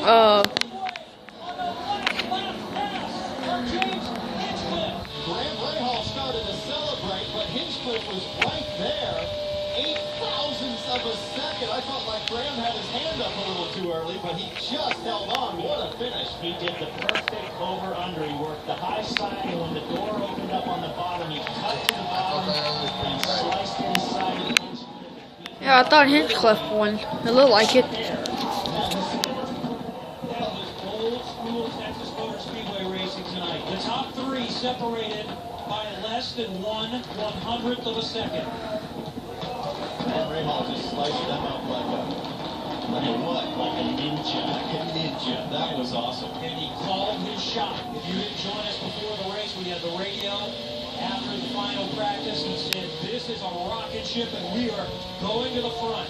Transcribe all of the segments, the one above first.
Uh. Rahal started to celebrate, but Hinchcliffe was right there. 0.08 of a second. I felt like Graham had his hand up a little too early, but he just held on. What a finish. He did the perfect over-under. He worked the high side, and when the door opened up on the bottom, he cut to the bottom and sliced inside of Hinchcliffe. Yeah, I thought Hinchcliffe won. It looked like it. Old school Texas Motor Speedway racing tonight. The top three separated by less than 1/100th of a second. Rahal just sliced them up like a ninja. Like a ninja. That was awesome. And he called his shot. If you didn't join us before the race, we had the radio after the final practice. He said, "This is a rocket ship, and we are going to the front."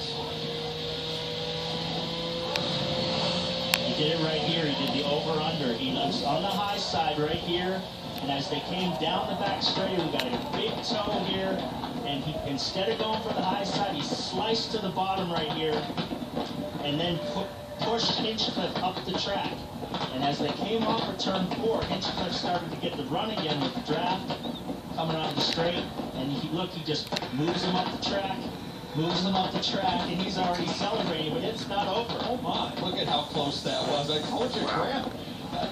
He did it right here. He did the over-under. He was on the high side right here, and as they came down the back straight, we got a big toe here, and he, instead of going for the high side, he sliced to the bottom right here, and then pushed Hinchcliffe up the track. And as they came off of turn 4, Hinchcliffe started to get the run again with the draft coming out of the straight, and he just moves him up the track. Moves him up the track, and he's already celebrating, but it's not over. Oh my, look at how close that was. I told you, Graham,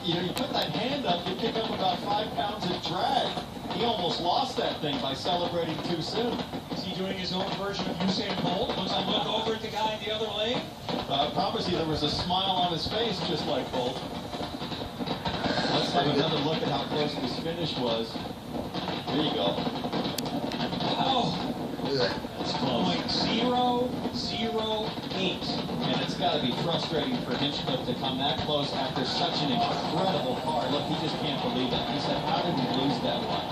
you put that hand up, you pick up about 5 pounds of drag. He almost lost that thing by celebrating too soon. Is he doing his own version of Usain Bolt? Looks like look over at the guy in the other lane. I promise you there was a smile on his face just like Bolt. Let's have another look at how close this finish was. There you go. Oh. It's 0.008. And it's got to be frustrating for Hinchcliffe to come that close after such an incredible car. Look, he just can't believe it. He said, how did we lose that one?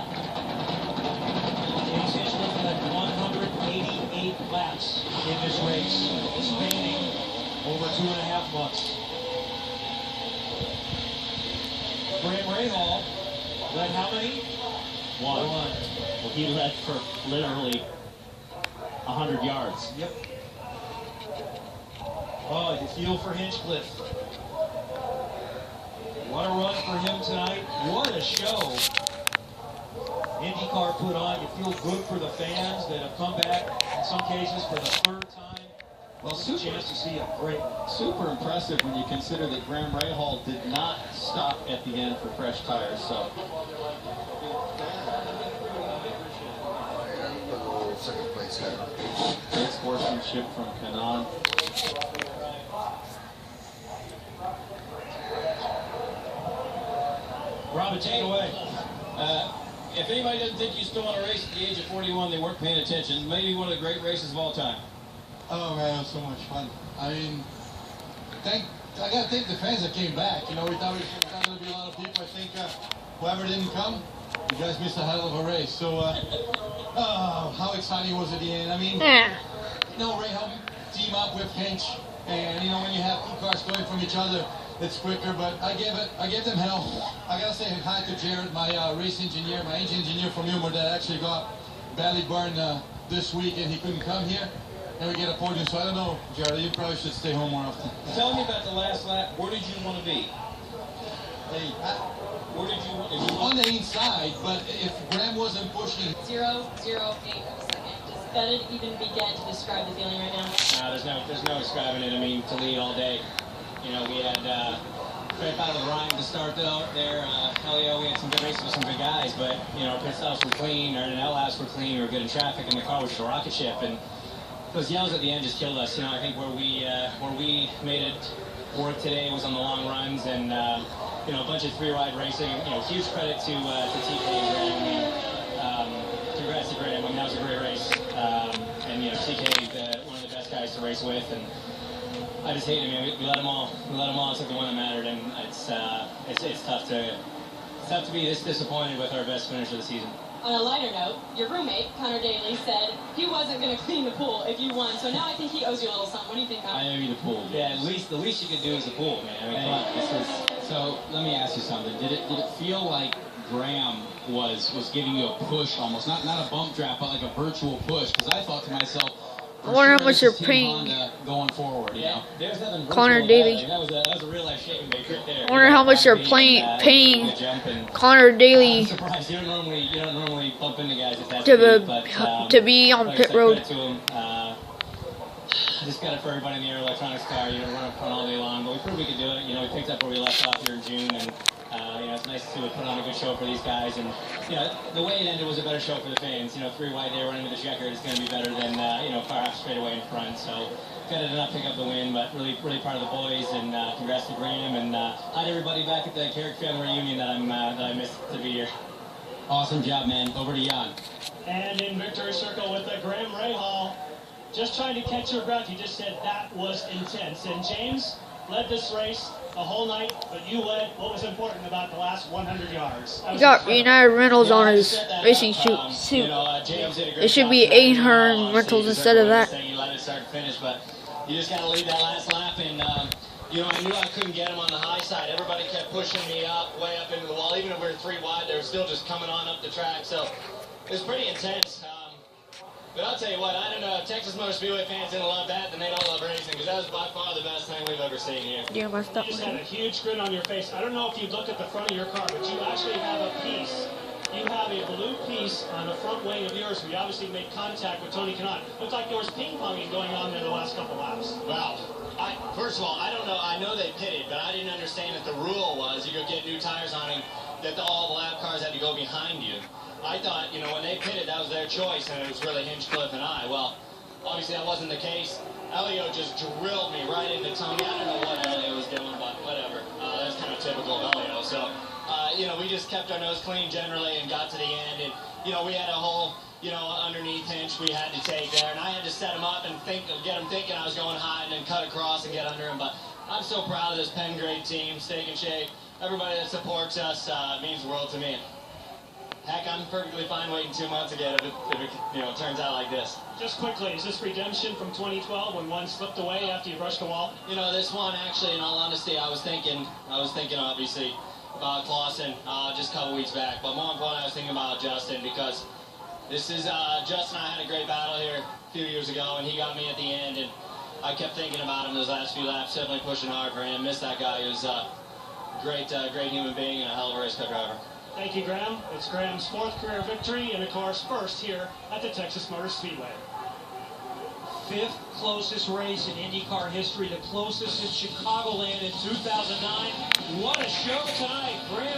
James Hinchcliffe had 188 laps in this race, spanning over 2.5 months. Graham Rahal led how many? One. Well, he led for literally 100 yards. Yep. Oh, you feel for Hinchcliffe. What a run for him tonight. What a show IndyCar put on. You feel good for the fans that have come back in some cases for the 3rd time. Well, It's a chance to see a great one. super impressive when you consider that Graham Rahal did not stop at the end for fresh tires. So second place here. great sportsmanship from Kanan. Robin, take it away. If anybody doesn't think you still want to race at the age of 41, they weren't paying attention. Maybe one of the great races of all time. Oh man, it was so much fun. I mean, I gotta thank the fans that came back. You know, we thought there was going to be a lot of people. I think whoever didn't come, you guys missed a hell of a race. So, oh, how exciting was it at the end? I mean, Rahal team up with Hinch, and you know when you have 2 cars going from each other, it's quicker. But I gave them hell. I gotta say hi to Jared, my race engineer, my engine engineer from Humor that actually got badly burned this week, and he couldn't come here. And we get a podium, so I don't know, Jared, you probably should stay home more often. Tell me about the last lap. Where did you want to be? Hey, Where did you want to be? on the inside, but if Graham wasn't pushing... 0.008 of a second. Just better to even begin to describe the feeling right now. There's no describing it. I mean, to lead all day. You know, we had Fred out of the Ryan to start there. Hell yeah, we had some good races with some good guys, but, you know, pit stops were clean, our LS were clean, we were good in traffic, and the car was just a rocket ship. And those yells at the end just killed us. You know, I think where we made it work today was on the long runs and you know, a bunch of 3-wide racing. You know, huge credit to TK and Graham. Congrats to Graham. I mean, that was a great race. And you know, TK is one of the best guys to race with, and I just hate him. I mean, we let him all. It took the one that mattered, and it's tough to be this disappointed with our best finish of the season. On a lighter note, your roommate, Connor Daly, said he wasn't going to clean the pool if you won, so now I think he owes you a little something. What do you think, Connor? I owe you the pool. Yeah, the least you could do is the pool, man. I mean, come on. So let me ask you something. Did it feel like Graham was giving you a push almost, not a bump draft, but like a virtual push? Because I thought to myself, I wonder how much they're this is Team paying Honda going forward, you know. There's nothing Connor virtual Daly. about it. That was a real life shaking bake right there. I wonder how much they're paying Connor Daly I'm surprised you don't normally bump into guys if that's to deep, but, to be on like I pit said, road. credit to him. Just got it for everybody in the Air Electronics car. You know, run up front all day long, but we proved we could do it. You know, we picked up where we left off here in June, and you know, it's nice to put on a good show for these guys. And you know, the way it ended was a better show for the fans. You know, 3 wide there running with the checkered is going to be better than you know, far off straight away in front. So gutted to not pick up the win, but really proud of the boys, and congrats to Graham, and hi to everybody back at the Carrick family reunion that I missed to be here. Awesome job, man. Over to Jan. And in victory circle with the Graham Rahal. Just trying to catch your breath, you just said that was intense. And James led this race the whole night, but you led what was important about the last 100 yards. He got United Rentals on his racing suit. You know, James did a great It should job be today. 800 rentals instead of that. You let it start to finish, but you just got to lead that last lap, and you know, I knew I couldn't get him on the high side. Everybody kept pushing me up, way up into the wall. Even if we were 3 wide, they were still just coming on up the track. So it was pretty intense. But I'll tell you what, I don't know, if Texas Motor Speedway fans didn't love that, then they don't love racing, because that was by far the best thing we've ever seen here. Yeah, my stuff. You just had a huge grin on your face. I don't know if you looked at the front of your car, but you actually have a piece. You have a blue piece on the front wing of yours. We obviously made contact with Tony Kanaan. Looked like there was ping-ponging going on there the last couple laps. Well, first of all, I don't know. I know they pitted, but I didn't understand that the rule was you go get new tires on him, that all the lap cars had to go behind you. I thought, you know, when they pitted, that was their choice, and it was really Hinchcliffe and I. Well, obviously that wasn't the case. Elio just drilled me right into Tony. I don't know what Elio was doing, but whatever. That's kind of typical of Elio. So, you know, we just kept our nose clean generally and got to the end. And, you know, we had a whole, you know, underneath hinge we had to take there. And I had to set him up and get him thinking I was going high and then cut across and get under him. But I'm so proud of this Penn grade team, Steak and Shake. Everybody that supports us means the world to me. Heck, I'm perfectly fine waiting 2 months again if it you know, turns out like this. Just quickly, is this redemption from 2012 when one slipped away after you brushed the wall? You know, this one actually, in all honesty, I was thinking obviously about Clausen just a couple weeks back, but more important, I was thinking about Justin, because this is Justin and I had a great battle here a few years ago, and he got me at the end, and I kept thinking about him those last few laps, definitely pushing hard for him. Missed that guy. He was a great human being and a hell of a race car driver. Thank you, Graham. It's Graham's 4th career victory, and of course, first here at the Texas Motor Speedway. 5th closest race in IndyCar history, the closest in Chicagoland in 2009. What a show tonight, Graham.